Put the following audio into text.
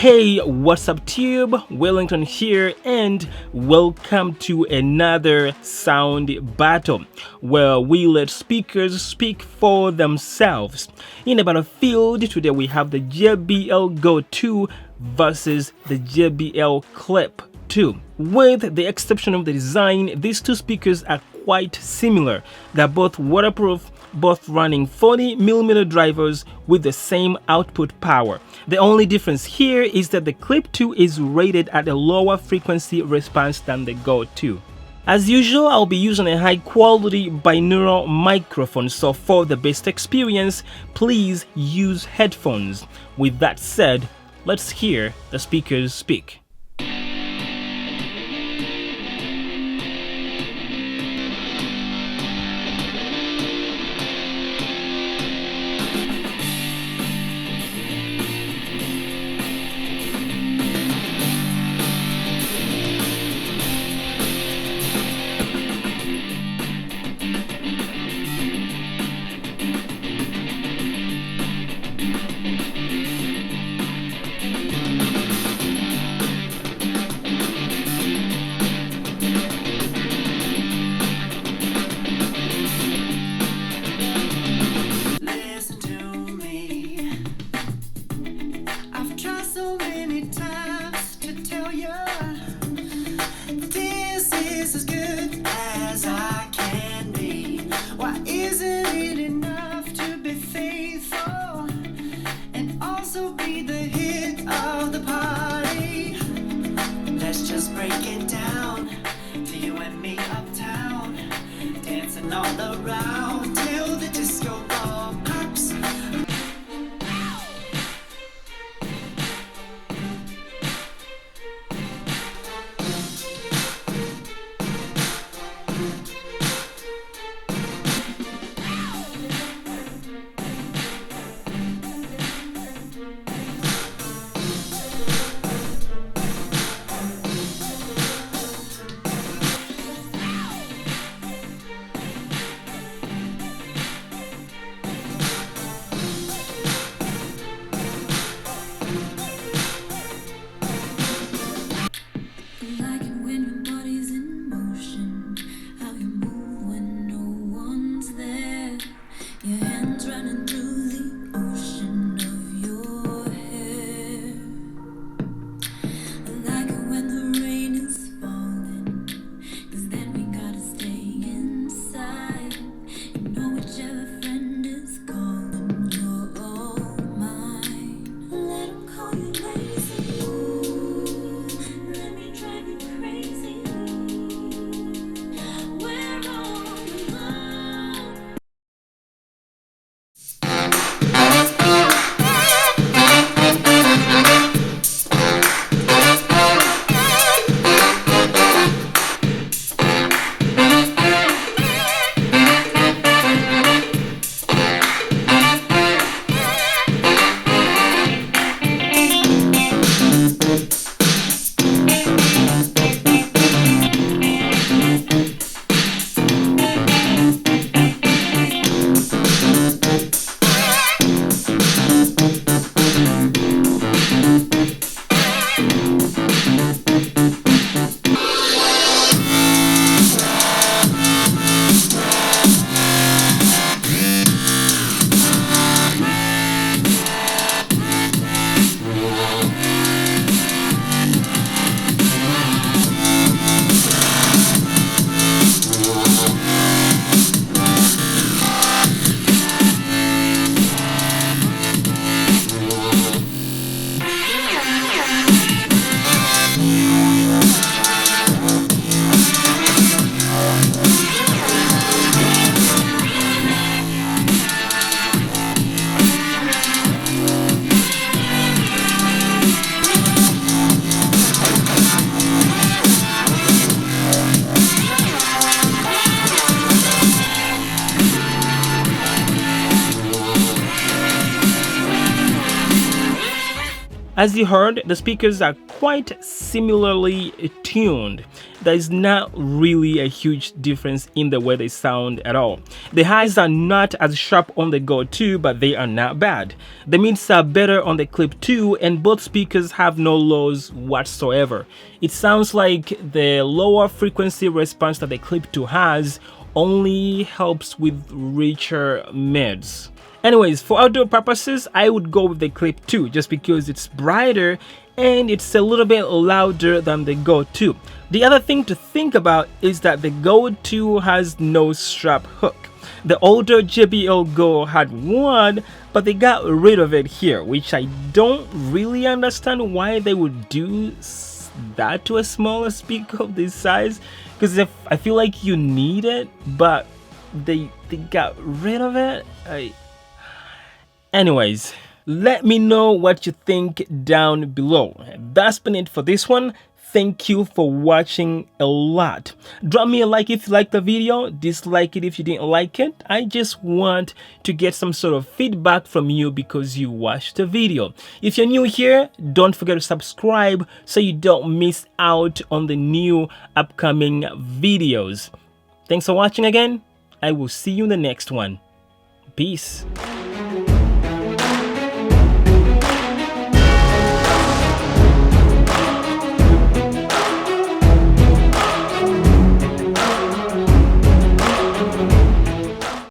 Hey, what's up Tube? Wellington here and welcome to another sound battle where we let speakers speak for themselves. In the battlefield today we have the JBL Go 2 versus the JBL Clip 2. With the exception of the design, these two speakers are quite similar. They're both waterproof, both running 40mm drivers with the same output power. The only difference here is that the Clip 2 is rated at a lower frequency response than the Go 2. As usual, I'll be using a high quality binaural microphone, so for the best experience, please use headphones. With that said, let's hear the speakers speak. Be the hit of the party. Let's just break it down to you and me uptown, dancing all around till the disco ball pops. As you heard, the speakers are quite similarly tuned. there's not really a huge difference in the way they sound at all. The highs are not as sharp on the Go 2, but they are not bad. The mids are better on the Clip 2, and both speakers have no lows whatsoever. It sounds like the lower frequency response that the Clip 2 has only helps with richer mids. Anyways, for outdoor purposes, I would go with the Clip 2 just because it's brighter and it's a little bit louder than the Go 2. The other thing to think about is that the Go 2 has no strap hook. The older JBL Go had one, but they got rid of it here, which I don't really understand why they would do that to a smaller speaker of this size, because if I feel like you need it, but they got rid of it. Anyways, let me know what you think down below. That's been it for this one. Thank you for watching a lot. Drop me a like if you liked the video, dislike it if you didn't like it. I just want to get some sort of feedback from you because you watched the video. If you're new here, don't forget to subscribe so you don't miss out on the new upcoming videos. Thanks for watching again. I will see you in the next one. Peace.